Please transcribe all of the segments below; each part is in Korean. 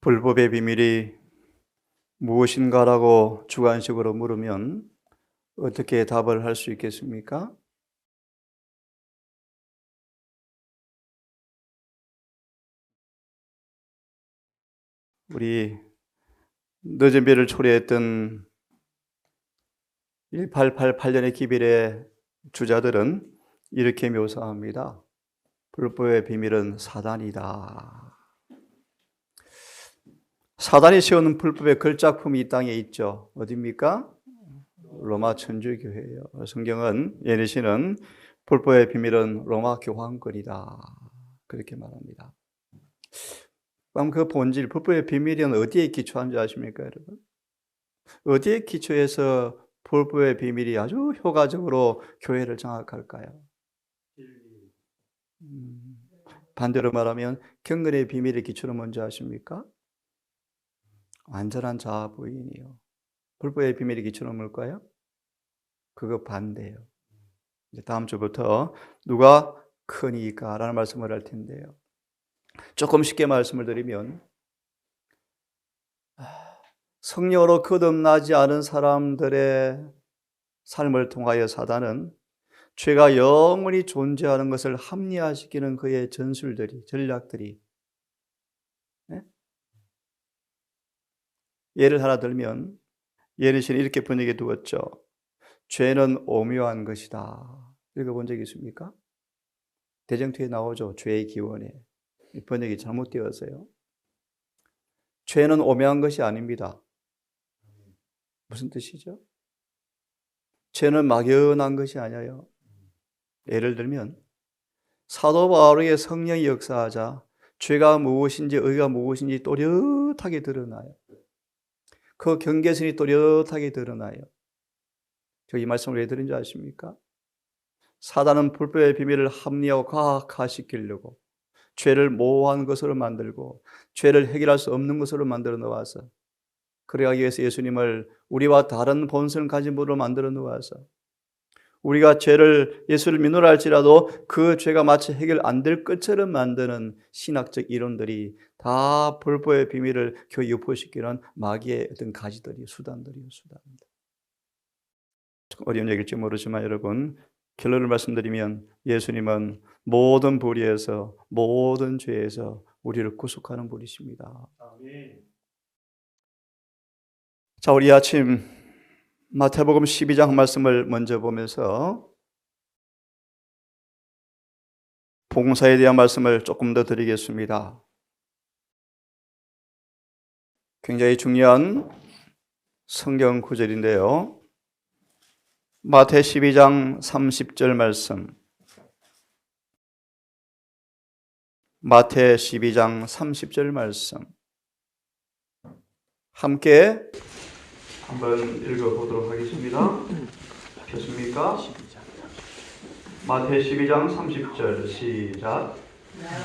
불법의 비밀이 무엇인가라고 주관식으로 물으면 어떻게 답을 할 수 있겠습니까? 우리 늦은 비를 초래했던 1888년의 기별의 주자들은 이렇게 묘사합니다. 불법의 비밀은 사단이다. 사단이 세우는 불법의 걸작품이 이 땅에 있죠. 어디입니까? 로마 천주교회예요. 성경은 예리시는 불법의 비밀은 로마 교황권이다. 그렇게 말합니다. 그럼 그 본질, 불법의 비밀은 어디에 기초한 줄 아십니까, 여러분? 어디에 기초해서 불법의 비밀이 아주 효과적으로 교회를 장악할까요? 반대로 말하면 경건의 비밀의 기초는 뭔지 아십니까? 완전한 자아 부인이요. 불법의 비밀의 기초는 뭘까요? 그거 반대예요. 이제 다음 주부터 누가 크니까 라는 말씀을 할 텐데요. 조금 쉽게 말씀을 드리면 성령으로 거듭나지 않은 사람들의 삶을 통하여 사단은 죄가 영원히 존재하는 것을 합리화시키는 그의 전술들이, 전략들이, 예를 하나 들면 예리시는 이렇게 번역해 두었죠. 죄는 오묘한 것이다. 읽어본 적 있습니까? 대정투에 나오죠. 죄의 기원에. 번역이 잘못되었어요. 죄는 오묘한 것이 아닙니다. 무슨 뜻이죠? 죄는 막연한 것이 아니에요. 예를 들면 사도 바울의 성령이 역사하자 죄가 무엇인지 의가 무엇인지 또렷하게 드러나요. 그 경계선이 또렷하게 드러나요. 저 이 말씀을 왜 드린 줄 아십니까? 사단은 불법의 비밀을 합리화하고 과학화시키려고 죄를 모호한 것으로 만들고 죄를 해결할 수 없는 것으로 만들어 놓아서 그러기 위해서 예수님을 우리와 다른 본성을 가진 분으로 만들어 놓아서 우리가 예수를 믿노라 할지라도 그 죄가 마치 해결 안 될 것처럼 만드는 신학적 이론들이 다 불법의 비밀을 교회 유포시키는 마귀의 어떤 가지들이요, 수단들이요, 수단입니다. 어려운 얘기일지 모르지만 여러분, 결론을 말씀드리면 예수님은 모든 불의에서 모든 죄에서 우리를 구속하는 분이십니다. 아멘. 자, 우리 아침 마태복음 12장 말씀을 먼저 보면서 봉사에 대한 말씀을 조금 더 드리겠습니다. 굉장히 중요한 성경 구절인데요. 마태 12장 30절 말씀. 마태 12장 30절 말씀. 함께 한번 읽어보도록 하겠습니다. 펴십니까? 마태 12장 30절 시작.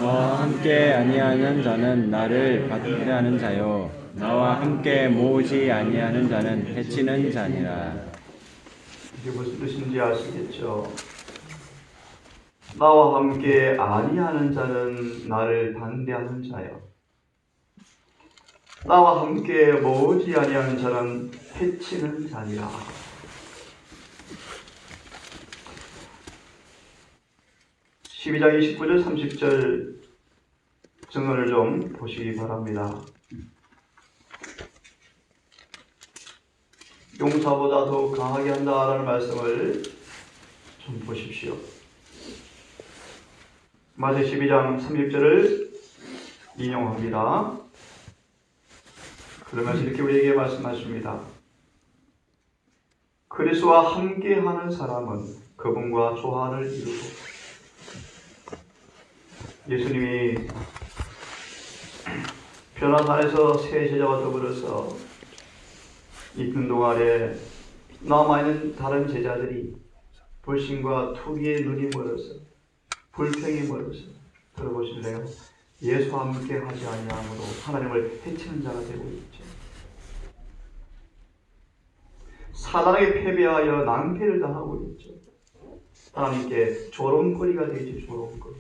나와 함께 아니하는 자는 나를 박해하는 자요 나와 함께 모으지 아니하는 자는 해치는 자니라. 이게 무슨 뜻인지 아시겠죠? 나와 함께 아니하는 자는 나를 반대하는 자요 나와 함께 모으지 아니하는 자는 해치는 자니라. (12장 29절 30절) 증언을 좀 보시기 바랍니다. 용사보다 더욱 강하게 한다라는 말씀을 좀 보십시오. 마태 12장 30절을 인용합니다. 그러면서 이렇게 우리에게 말씀하십니다. 그리스도와 함께하는 사람은 그분과 조화를 이루고 예수님이 변화산에서 세 제자와 더불어서 있는 동안에 남아있는 다른 제자들이 불신과 투기의 눈이 멀어서 불평이 멀어서 들어보실래요? 예수와 함께 하지 아니함으로 하나님을 해치는 자가 되고 있죠. 사단에게 패배하여 낭패를 당하고 있죠. 하나님께 조롱거리가 되지, 조롱거리.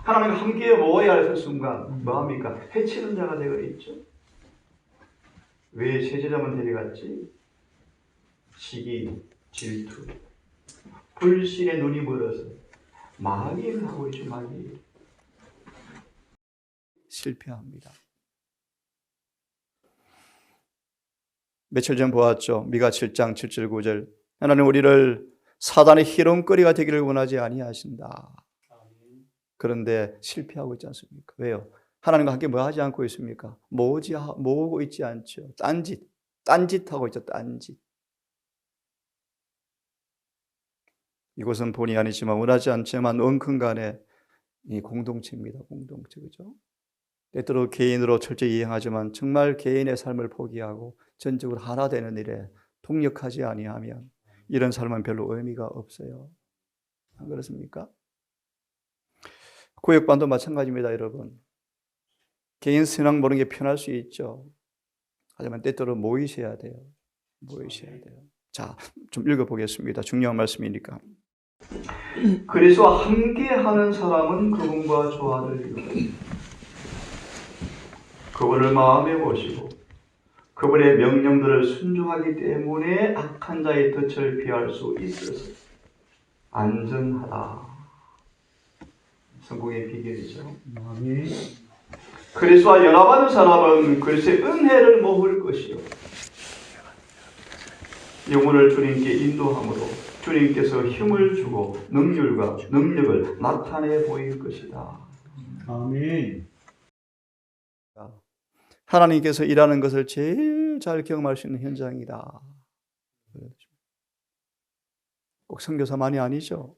하나님과 함께 모아야 할 그 순간 뭐합니까? 해치는 자가 되어 있죠. 왜 세제자만 데려갔지? 시기, 질투, 불신에 눈이 멀어서 마귀를 하고 있죠. 마귀. 실패합니다. 며칠 전 보았죠. 미가 7장 7절 9절. 하나님 우리를 사단의 희롱거리가 되기를 원하지 아니하신다. 그런데 실패하고 있지 않습니까? 왜요? 하나님과 함께 뭐 하지 않고 있습니까? 모으고 있지 않죠. 딴짓하고 있죠. 딴짓. 이곳은 본의 아니지만 원하지 않지만 은근간에 이 공동체입니다. 공동체, 그죠? 때때로 개인으로 철저히 이행하지만 정말 개인의 삶을 포기하고 전적으로 하나 되는 일에 동력하지 아니하면 이런 삶은 별로 의미가 없어요. 안 그렇습니까? 구역반도 마찬가지입니다, 여러분. 개인 신앙 모르는 게 편할 수 있죠. 하지만 때때로 모이셔야 돼요. 모이셔야 돼요. 자, 좀 읽어보겠습니다. 중요한 말씀이니까. 그리스도와 함께하는 사람은 그분과 조화를 이루고 그분을 마음에 모시고 그분의 명령들을 순종하기 때문에 악한 자의 덫을 피할 수 있어서 안전하다. 성공의 비결이죠. 그리스도와 연합하는 사람은 그리스도의 은혜를 모을 것이요 영혼을 주님께 인도함으로 주님께서 힘을 주고 능력을 나타내 보일 것이다. 아멘. 하나님께서 일하는 것을 제일 잘 경험할 수 있는 현장이다. 꼭 선교사만이 아니죠.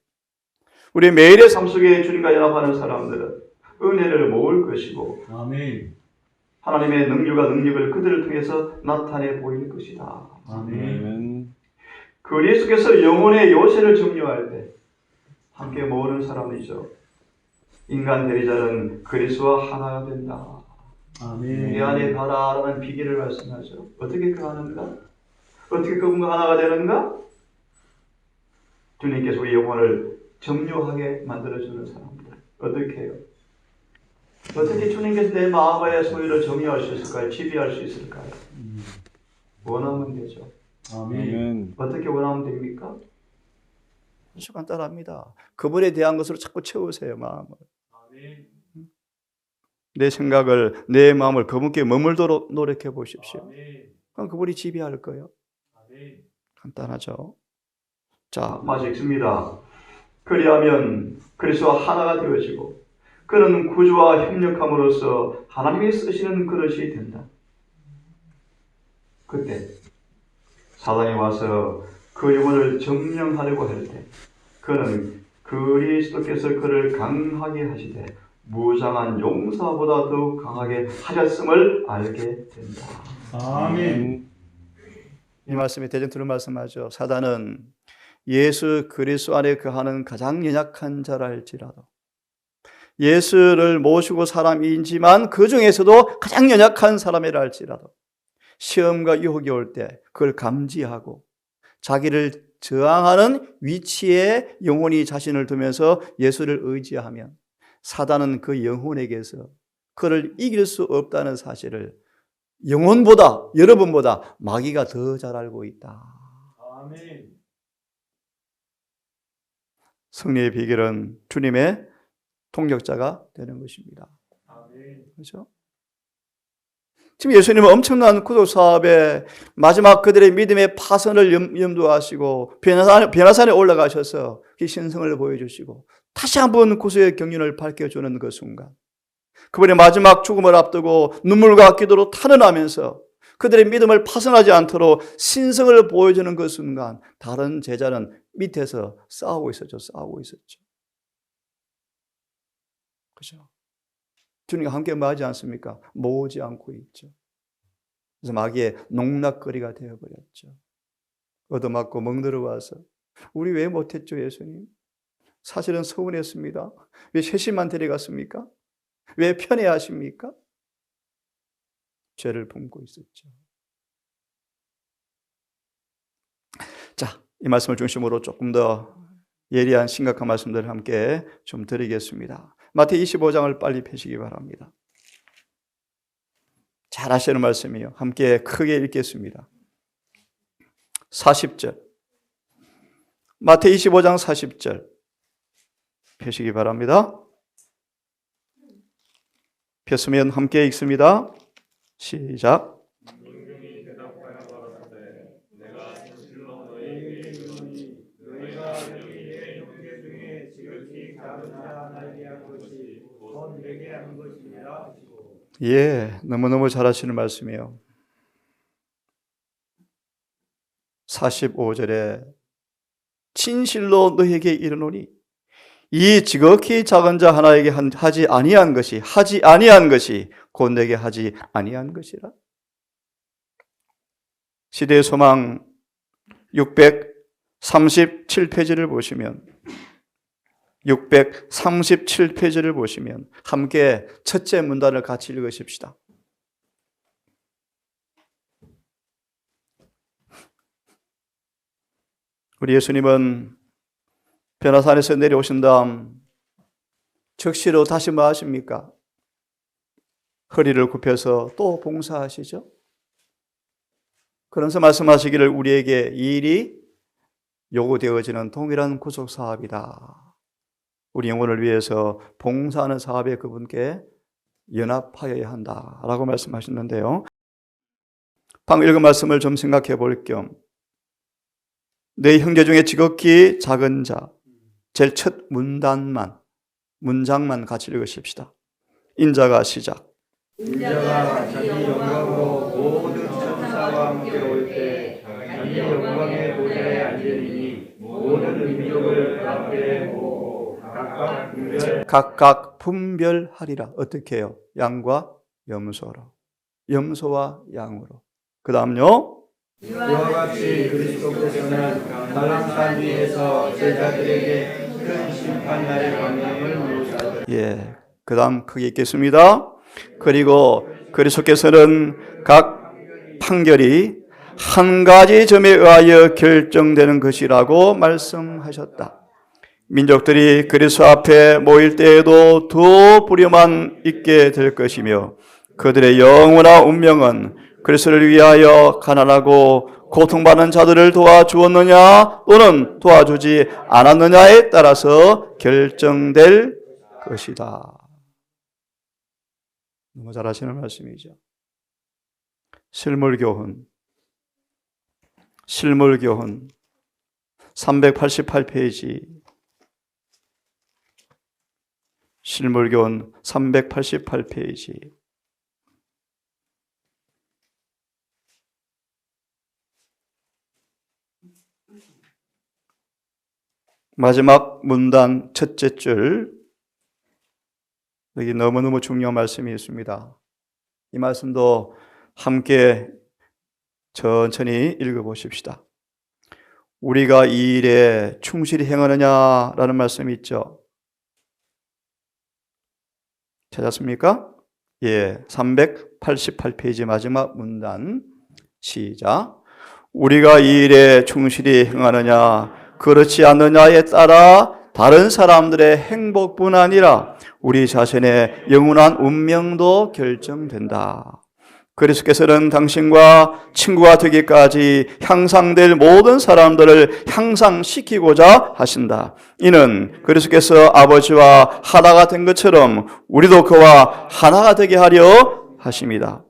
우리 매일의 삶 속에 주님과 연합하는 사람들은 은혜를 모을 것이고 아멘. 하나님의 능력을 그들을 통해서 나타내 보일 것이다. 아멘. 그리스도께서 영혼의 요새를 정리할 때 함께 모으는 사람이죠. 인간 대리자는 그리스도와 하나가 된다. 아멘. 내 안에 가라라는 비결을 말씀하죠. 어떻게 그 하는가? 어떻게 그분과 하나가 되는가? 주님께서 우리 영혼을 정료하게 만들어주는 사람들. 어떻게 해요? 어떻게 주님께서 내 마음의 소유를 정리할 수 있을까요? 지배할 수 있을까요? 원하면 되죠. 아멘. 어떻게 원하면 됩니까? 아주 간단합니다. 그분에 대한 것으로 자꾸 채우세요, 마음을. 아멘. 내 생각을, 내 마음을 그분께 머물도록 노력해 보십시오. 아멘. 그럼 그분이 지배할 거예요. 아멘. 간단하죠. 자, 마저 읽습니다. 그리하면 그리스도와 하나가 되어지고 그는 구주와 협력함으로써 하나님이 쓰시는 그릇이 된다. 그때 사단이 와서 그 영혼을 점령하려고 할 때 그는 그리스도께서 그를 강하게 하시되 무장한 용사보다 더욱 강하게 하셨음을 알게 된다. 아멘. 이 말씀이 대전투를 말씀하죠. 사단은 예수 그리스도 안에 거하는 가장 연약한 자라 할지라도 예수를 모시고 사람이지만 그 중에서도 가장 연약한 사람이라 할지라도 시험과 유혹이 올 때 그걸 감지하고 자기를 저항하는 위치에 영혼이 자신을 두면서 예수를 의지하면 사단은 그 영혼에게서 그를 이길 수 없다는 사실을 영혼보다 여러분보다 마귀가 더 잘 알고 있다. 아멘. 승리의 비결은 주님의 동력자가 되는 것입니다. 아멘. 그렇죠? 지금 예수님은 엄청난 구속 사업에 마지막 그들의 믿음의 파선을 염두하시고 변화산에 올라가셔서 그 신성을 보여주시고 다시 한번 구속의 경륜을 밝혀주는 그 순간 그분의 마지막 죽음을 앞두고 눈물과 기도로 탄원하면서 그들의 믿음을 파손하지 않도록 신성을 보여주는 그 순간 다른 제자는 밑에서 싸우고 있었죠. 그죠? 주님과 함께 뭐하지 않습니까? 모으지 않고 있죠. 그래서 마귀의 농락거리가 되어버렸죠. 얻어맞고 멍들어와서 우리 왜 못했죠, 예수님? 사실은 서운했습니다. 왜 셋이만 데려갔습니까? 왜 편애하십니까? 죄를 품고 있었죠. 자, 이 말씀을 중심으로 조금 더 예리한 심각한 말씀들을 함께 좀 드리겠습니다. 마태복음 25장을 빨리 펴시기 바랍니다. 잘 아시는 말씀이에요. 함께 크게 읽겠습니다. 40절. 마태복음 25장 40절 펴시기 바랍니다. 폈으면 함께 읽습니다. 시작. 예, 너무너무 잘하시는 말씀이에요. 45절에 진실로 너에게 이르노니 이 지극히 작은 자 하나에게 하지 아니한 것이 곧 내게 하지 아니한 것이라. 시대의 소망 637페이지를 보시면 637페이지를 보시면 함께 첫째 문단을 같이 읽으십시다. 우리 예수님은 변화산에서 내려오신 다음 즉시로 다시 뭐 하십니까? 허리를 굽혀서 또 봉사하시죠. 그러면서 말씀하시기를 우리에게 이 일이 요구되어지는 동일한 구속 사업이다. 우리 영혼을 위해서 봉사하는 사업에 그분께 연합하여야 한다라고 말씀하셨는데요. 방금 읽은 말씀을 좀 생각해 볼 겸 내 형제 중에 지극히 작은 자, 제일 첫 문장만 같이 읽으십시다. 인자가 시작. 인자가 자기 영광으로 모든 천사와 함께 올 때 자기 영광의 보좌에 앉으리니 모든 민족을 그 앞에 모으고 각각 분별하리라. 어떻게 해요? 양과 염소로, 염소와 양으로. 그 다음요. 이와 같이 그리스도께서는 갈랑산 위에서 제자들에게 큰 심판날의 광명을 누르사. 예, 그 다음 크게 읽겠습니다. 그리고 그리스도께서는 각 판결이 한 가지 점에 의하여 결정되는 것이라고 말씀하셨다. 민족들이 그리스도 앞에 모일 때에도 두 부류만 있게 될 것이며 그들의 영원한 운명은 그리스도를 위하여 가난하고 고통받는 자들을 도와주었느냐 또는 도와주지 않았느냐에 따라서 결정될 것이다. 너무 잘 하시는 말씀이죠. 실물교훈 388페이지 실물교훈 388페이지 마지막 문단 첫째 줄, 여기 너무너무 중요한 말씀이 있습니다. 이 말씀도 함께 천천히 읽어보십시다. 우리가 이 일에 충실히 행하느냐라는 말씀이 있죠. 찾았습니까? 예, 388페이지 마지막 문단 시작. 우리가 이 일에 충실히 행하느냐 그렇지 않느냐에 따라 다른 사람들의 행복뿐 아니라 우리 자신의 영원한 운명도 결정된다. 그리스도께서는 당신과 친구가 되기까지 향상될 모든 사람들을 향상시키고자 하신다. 이는 그리스도께서 아버지와 하나가 된 것처럼 우리도 그와 하나가 되게 하려 하십니다.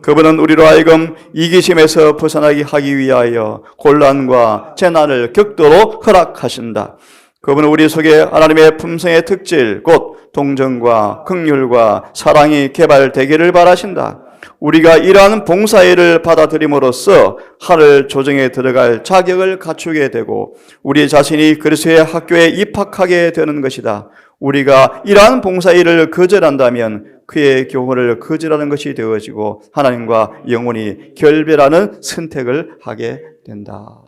그분은 우리로 하여금 이기심에서 벗어나게 하기 위하여 곤란과 재난을 극도로 허락하신다. 그분은 우리 속에 하나님의 품성의 특질, 곧 동정과 긍휼과 사랑이 개발되기를 바라신다. 우리가 이러한 봉사일을 받아들임으로써 하늘 조정에 들어갈 자격을 갖추게 되고 우리 자신이 그리스도의 학교에 입학하게 되는 것이다. 우리가 이러한 봉사일을 거절한다면 그의 교훈을 거절하는 것이 되어지고 하나님과 영원히 결별하는 선택을 하게 된다.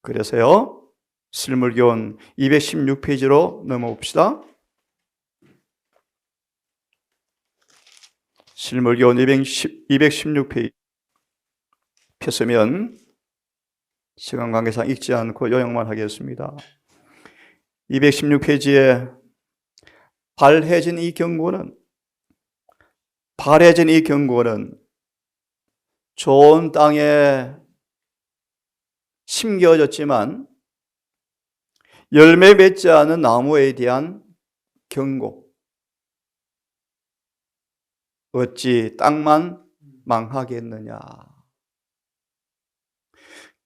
그래서요, 실물교훈 216페이지로 넘어봅시다. 실물교훈 216페이지 폈으면 시간 관계상 읽지 않고 요약만 하겠습니다. 216페이지에 발해진 이 경고는 좋은 땅에 심겨졌지만 열매 맺지 않은 나무에 대한 경고. 어찌 땅만 망하겠느냐.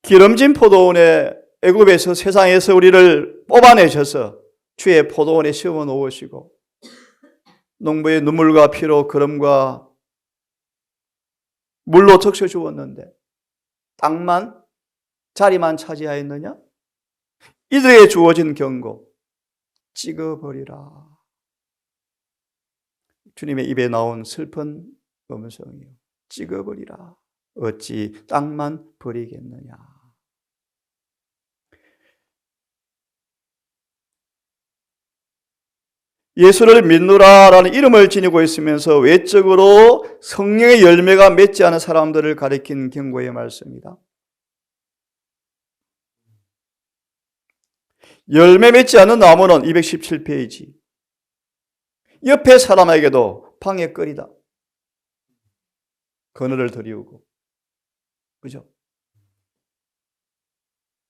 기름진 포도원에 애굽에서 세상에서 우리를 뽑아내셔서 주의 포도원에 심어 놓으시고 농부의 눈물과 피로 거름과 물로 적셔 주었는데 땅만 자리만 차지하였느냐? 이들에게 주어진 경고, 찍어버리라. 주님의 입에 나온 슬픈 음성이요, 찍어버리라. 어찌 땅만 버리겠느냐. 예수를 믿노라라는 이름을 지니고 있으면서 외적으로 성령의 열매가 맺지 않은 사람들을 가리킨 경고의 말씀입니다. 열매 맺지 않은 나무는 217페이지. 옆에 사람에게도 방해 끓이다. 그늘을 들이우고. 그죠?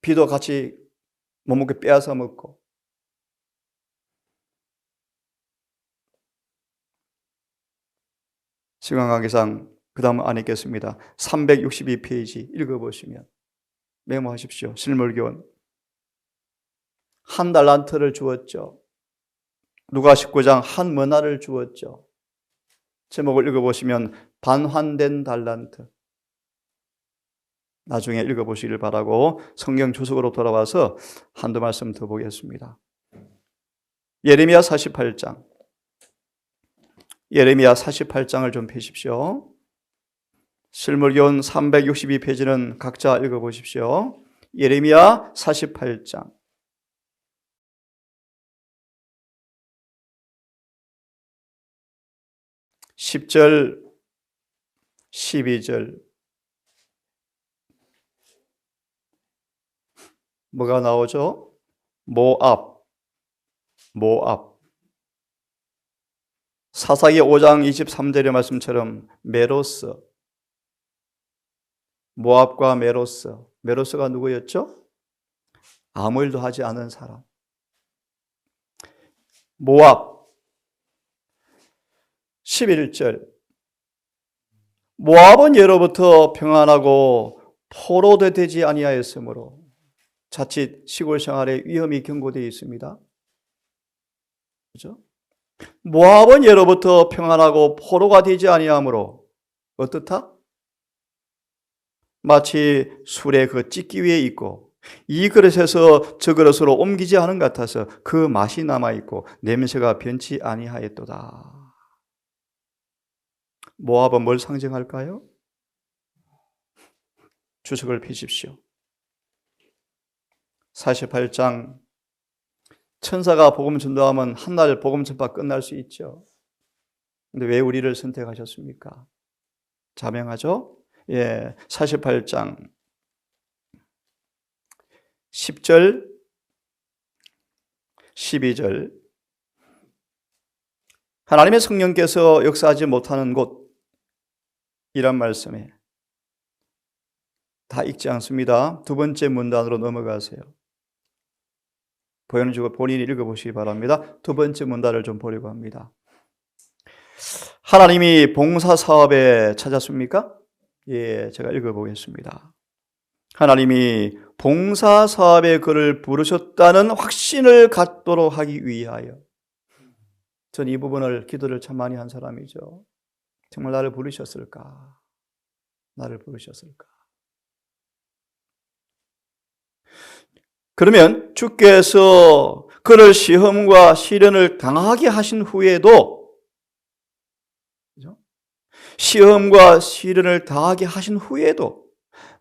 비도 같이 못 먹게 빼앗아 먹고. 시간 관계상 그 다음 안 읽겠습니다. 362페이지 읽어보시면 메모하십시오. 실물교훈. 한 달란트를 주었죠. 누가 19장 한 머나를 주었죠. 제목을 읽어보시면 반환된 달란트. 나중에 읽어보시길 바라고 성경 주석으로 돌아와서 한두 말씀 더 보겠습니다. 예레미야 48장. 예레미야 48장을 좀 펴십시오. 실물교훈 362페이지는 각자 읽어보십시오. 예레미야 48장. 10절, 12절. 뭐가 나오죠? 모압. 사사기 5장 23절의 말씀처럼 메로스. 모압과 메로스. 메로스가 누구였죠? 아무 일도 하지 않은 사람. 모압. 11절. 모압은 예로부터 평안하고 포로되 되지 아니하였으므로 자칫 시골 생활에 위험이 경고되어 있습니다. 그렇죠? 모압은 예로부터 평안하고 포로가 되지 아니하므로 어떻다? 마치 술에 그 찢기 위에 있고 이 그릇에서 저 그릇으로 옮기지 않은 것 같아서 그 맛이 남아있고 냄새가 변치 아니하였도다. 모압은 뭘 상징할까요? 주석을 펴십시오. 48장. 천사가 복음 전도하면 한날 복음 전파 끝날 수 있죠. 근데 왜 우리를 선택하셨습니까? 자명하죠? 예, 48장 10절 12절. 하나님의 성령께서 역사하지 못하는 곳, 이란 말씀에 다 읽지 않습니다. 두 번째 문단으로 넘어가세요. 보여주고 본인이 읽어보시기 바랍니다. 두 번째 문단을 좀 보려고 합니다. 하나님이 봉사사업에 찾았습니까? 예, 제가 읽어보겠습니다. 하나님이 봉사사업에 그를 부르셨다는 확신을 갖도록 하기 위하여. 전 이 부분을 기도를 참 많이 한 사람이죠. 정말 나를 부르셨을까? 나를 부르셨을까? 그러면 주께서 그를 시험과 시련을 당하게 하신 후에도, 시험과 시련을 당하게 하신 후에도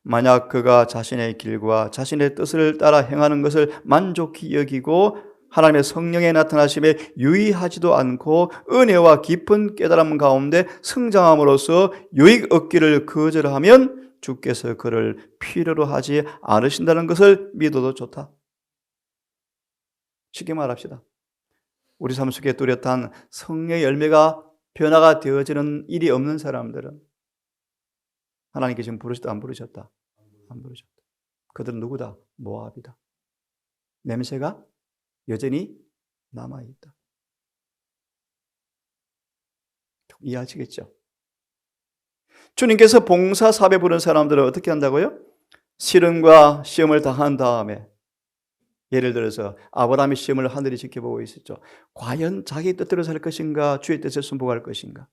만약 그가 자신의 길과 자신의 뜻을 따라 행하는 것을 만족히 여기고 하나님의 성령의 나타나심에 유의하지도 않고 은혜와 깊은 깨달음 가운데 성장함으로써 유익 얻기를 거절하면 주께서 그를 필요로 하지 않으신다는 것을 믿어도 좋다. 쉽게 말합시다. 우리 삶 속에 뚜렷한 성령의 열매가 변화가 되어지는 일이 없는 사람들은 하나님께 지금 부르셨다 안 부르셨다? 안 부르셨다. 그들은 누구다? 모압이다. 냄새가 여전히 남아있다. 이해하시겠죠? 주님께서 봉사 사배 부른 사람들은 어떻게 한다고요? 시련과 시험을 당한 다음에, 예를 들어서 아브라함의 시험을 하늘이 지켜보고 있었죠. 과연 자기 뜻대로 살 것인가, 주의 뜻에 순복할 것인가?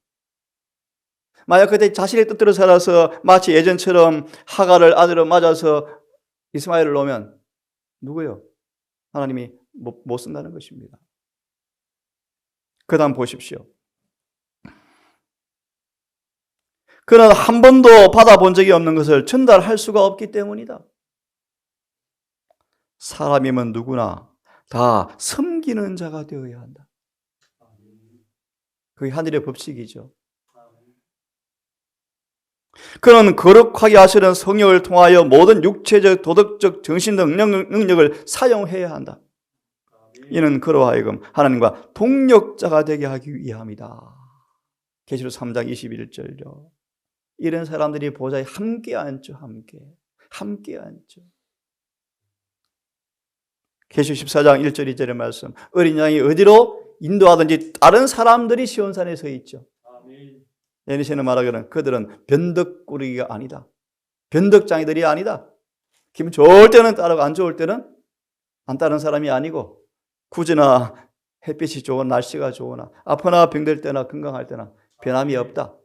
만약 그때 자신의 뜻대로 살아서 마치 예전처럼 하갈을 아내로 맞아서 이스마엘을 놓으면 누구요? 하나님이 못 쓴다는 것입니다. 그 다음 보십시오. 그는 한 번도 받아본 적이 없는 것을 전달할 수가 없기 때문이다. 사람이면 누구나 다 섬기는 자가 되어야 한다. 그게 하늘의 법칙이죠. 그는 거룩하게 하시는 성령을 통하여 모든 육체적, 도덕적, 정신적 능력을 사용해야 한다. 이는 그로 하여금 하나님과 동력자가 되게 하기 위함이다. 계시록 3장 21절요. 이런 사람들이 보좌에 함께 앉죠. 함께 앉죠. 계시록 14장 1절 2절의 말씀, 어린 양이 어디로 인도하든지 다른 사람들이 시온산에 서 있죠. 예니시는 말하기는 그들은 변덕꾸러기가 아니다. 변덕장이들이 아니다. 기분 좋을 때는 따르고 안 좋을 때는 안 따르는 사람이 아니고, 구지나 햇빛이 좋은 날씨가 좋으나 아프나 병들 때나 건강할 때나 변함이 없다.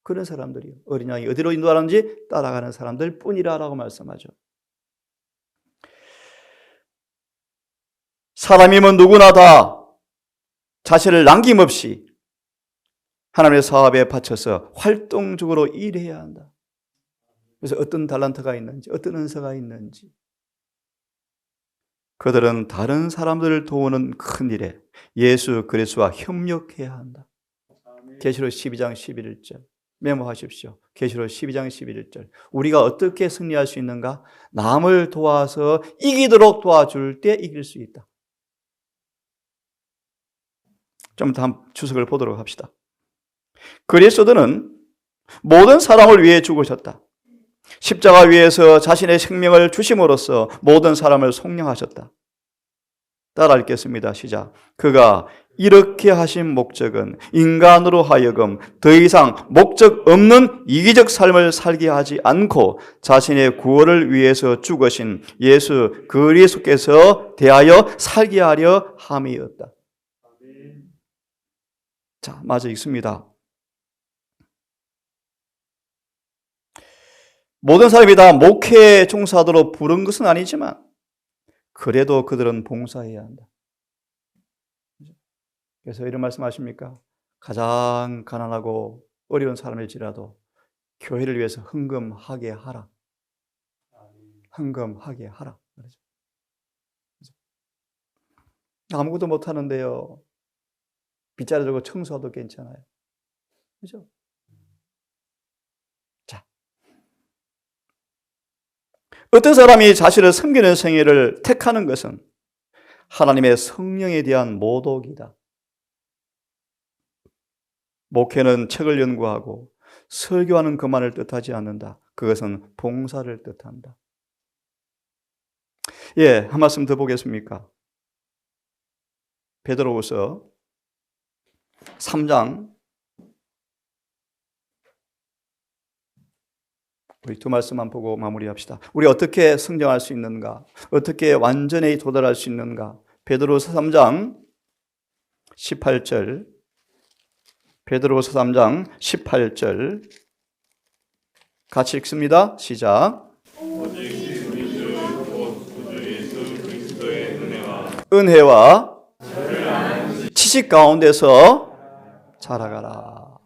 그런 사람들이요. 어린 양이 어디로 인도하는지 따라가는 사람들 뿐이라고 말씀하죠. 사람이면 누구나 다 자신을 남김없이 하나님의 사업에 바쳐서 활동적으로 일해야 한다. 그래서 어떤 달란트가 있는지, 어떤 은사가 있는지, 그들은 다른 사람들을 도우는 큰 일에 예수 그리스도와 협력해야 한다. 계시록 12장 11절 메모하십시오. 계시록 12장 11절. 우리가 어떻게 승리할 수 있는가? 남을 도와서 이기도록 도와줄 때 이길 수 있다. 좀 다음 주석을 보도록 합시다. 그리스도는 모든 사람을 위해 죽으셨다. 십자가 위에서 자신의 생명을 주심으로써 모든 사람을 속량하셨다. 따라 읽겠습니다. 시작. 그가 이렇게 하신 목적은 인간으로 하여금 더 이상 목적 없는 이기적 삶을 살게 하지 않고 자신의 구원을 위해서 죽으신 예수 그리스도께서 대하여 살게 하려 함이었다. 자, 맞아 읽습니다. 모든 사람이 다 목회 종사하도록 부른 것은 아니지만 그래도 그들은 봉사해야 한다. 그래서 이런 말씀 하십니까? 가장 가난하고 어려운 사람일지라도 교회를 위해서 헌금하게 하라. 헌금하게 하라. 아무것도 못하는데요. 빗자루 들고 청소해도 괜찮아요. 그죠? 자, 어떤 사람이 자신을 섬기는 생애를 택하는 것은 하나님의 성령에 대한 모독이다. 목회는 책을 연구하고 설교하는 것만을 뜻하지 않는다. 그것은 봉사를 뜻한다. 예, 한 말씀 더 보겠습니까? 베드로후서 3장 우리 두 말씀만 보고 마무리합시다. 우리 어떻게 성장할 수 있는가? 어떻게 완전히 도달할 수 있는가? 베드로후서 3장 18절 베드로후서 3장 18절 같이 읽습니다. 시작. 은혜와 지식 가운데서 자라가라.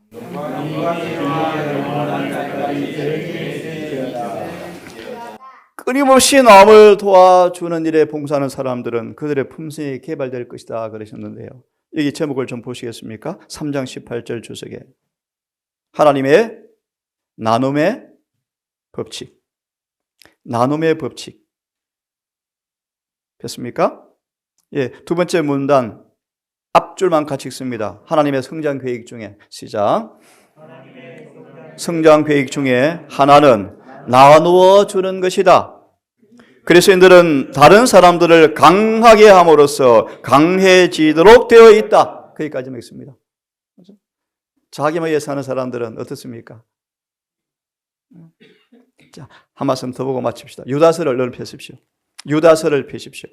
끊임없이 남을 도와주는 일에 봉사하는 사람들은 그들의 품성이 개발될 것이다 그러셨는데요. 여기 제목을 좀 보시겠습니까? 3장 18절 주석에 하나님의 나눔의 법칙. 나눔의 법칙. 됐습니까? 예, 두 번째 문단 앞줄만 같이 읽습니다. 하나님의 성장 계획 중에 시작. 성장 계획 중에 하나는 나누어 주는 것이다. 그리스도인들은 다른 사람들을 강하게 함으로써 강해지도록 되어 있다. 거기까지만 읽습니다. 자기만 위해 사는 사람들은 어떻습니까? 자, 한 말씀 더 보고 마칩시다. 유다서를 얼른 펴십시오. 유다서를 펴십시오.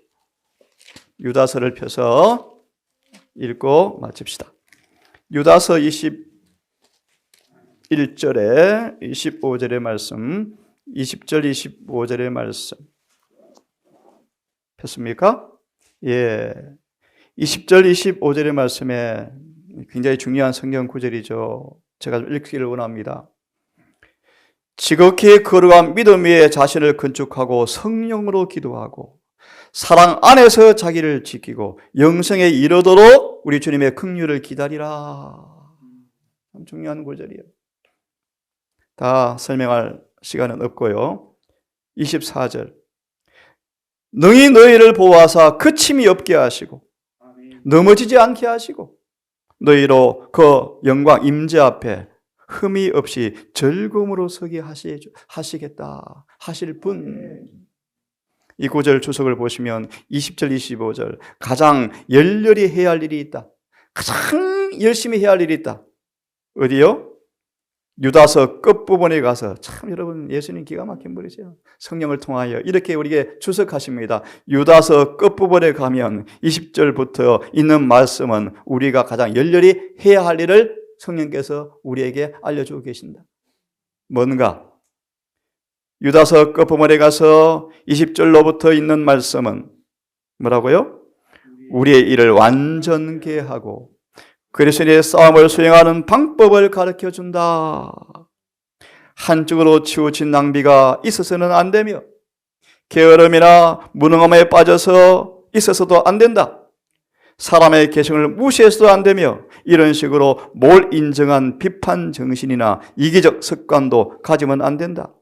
유다서를 펴서 읽고 마칩시다. 유다서 21절에 25절의 말씀, 20절 25절의 말씀 폈습니까? 예. 20절 25절의 말씀에 굉장히 중요한 성경 구절이죠. 제가 좀 읽기를 원합니다. 지극히 거룩한 믿음 위에 자신을 건축하고 성령으로 기도하고 사랑 안에서 자기를 지키고 영생에 이르도록 우리 주님의 긍휼을 기다리라. 참 중요한 구절이에요. 다 설명할 시간은 없고요. 24절. 능히 너희를 보호하사 그침이 없게 하시고 넘어지지 않게 하시고 너희로 그 영광 임재 앞에 흠이 없이 즐거움으로 서게 하시겠다 하실 분. 이 구절 주석을 보시면 20절 25절 가장 열렬히 해야 할 일이 있다. 가장 열심히 해야 할 일이 있다. 어디요? 유다서 끝부분에 가서 참 여러분 예수님 기가 막힌 분이세요. 성령을 통하여 이렇게 우리에게 주석하십니다. 유다서 끝부분에 가면 20절부터 있는 말씀은 우리가 가장 열렬히 해야 할 일을 성령께서 우리에게 알려주고 계신다. 뭔가? 유다서 끝부분에 가서 20절로부터 있는 말씀은 뭐라고요? 우리의 일을 완전케 하고 그리스도의 싸움을 수행하는 방법을 가르쳐준다. 한쪽으로 치우친 낭비가 있어서는 안 되며 게으름이나 무능함에 빠져서 있어서도 안 된다. 사람의 개성을 무시해서도 안 되며 이런 식으로 뭘 인정한 비판 정신이나 이기적 습관도 가지면 안 된다.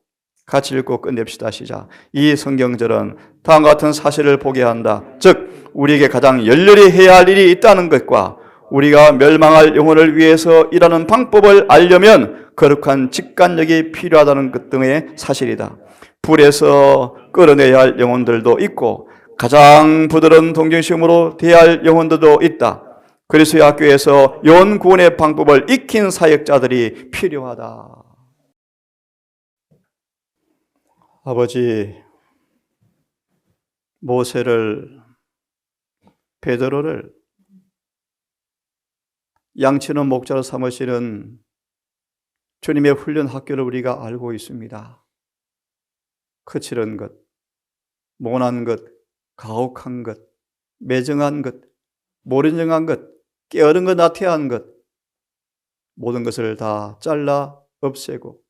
같이 읽고 끝냅시다. 시작. 이 성경절은 다음과 같은 사실을 보게 한다. 즉 우리에게 가장 열렬히 해야 할 일이 있다는 것과 우리가 멸망할 영혼을 위해서 일하는 방법을 알려면 거룩한 직관력이 필요하다는 것 등의 사실이다. 불에서 끌어내야 할 영혼들도 있고 가장 부드러운 동정심으로 대할 영혼들도 있다. 그리스도의 학교에서 영혼 구원의 방법을 익힌 사역자들이 필요하다. 아버지, 모세를, 베드로를 양치는 목자로 삼으시는 주님의 훈련 학교를 우리가 알고 있습니다. 거칠은 것, 모난 것, 가혹한 것, 매정한 것, 모른정한 것, 게으른 것, 나태한 것, 모든 것을 다 잘라 없애고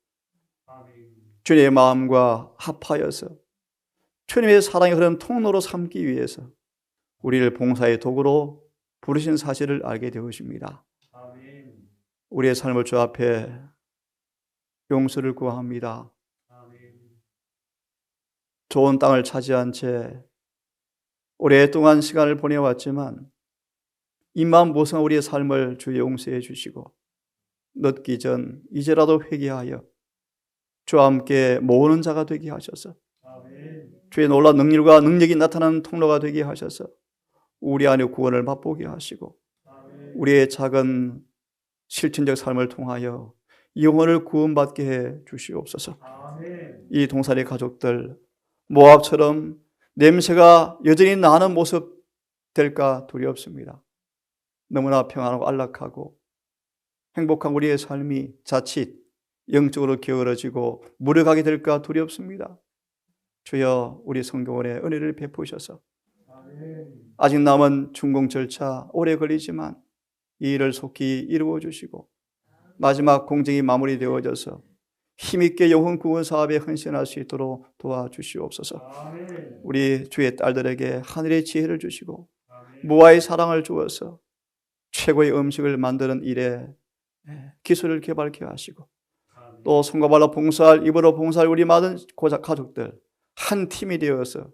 주님의 마음과 합하여서 주님의 사랑이 흐르는 통로로 삼기 위해서 우리를 봉사의 도구로 부르신 사실을 알게 되었습니다. 우리의 삶을 주 앞에 용서를 구합니다. 좋은 땅을 차지한 채 오랫동안 시간을 보내왔지만 이만 무성한 우리의 삶을 주 용서해 주시고 늦기 전 이제라도 회개하여 주와 함께 모으는 자가 되게 하셔서 주의 놀라운 능력과 능력이 나타나는 통로가 되게 하셔서 우리 안에 구원을 맛보게 하시고 우리의 작은 실천적 삶을 통하여 영혼을 구원받게 해 주시옵소서. 이 동산의 가족들 모압처럼 냄새가 여전히 나는 모습 될까 두렵습니다. 너무나 평안하고 안락하고 행복한 우리의 삶이 자칫 영적으로 게으러지고 무력하게 될까 두렵습니다. 주여 우리 성교원에 은혜를 베푸셔서 아직 남은 준공 절차 오래 걸리지만 이 일을 속히 이루어 주시고 마지막 공정이 마무리되어져서 힘있게 영혼 구원 사업에 헌신할 수 있도록 도와주시옵소서. 우리 주의 딸들에게 하늘의 지혜를 주시고 무아의 사랑을 주어서 최고의 음식을 만드는 일에 기술을 개발케 하시고 또 손과 발로 봉사할 입으로 봉사할 우리 많은 가족들 한 팀이 되어서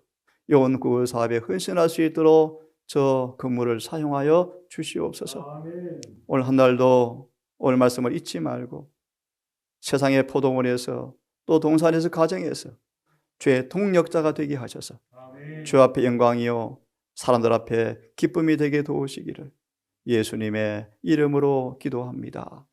영혼 구원 사업에 헌신할 수 있도록 저 건물을 사용하여 주시옵소서. 아멘. 오늘 한 날도 오늘 말씀을 잊지 말고 세상의 포도원에서 또 동산에서 가정에서 주의 동력자가 되게 하셔서 아멘. 주 앞에 영광이요 사람들 앞에 기쁨이 되게 도우시기를 예수님의 이름으로 기도합니다.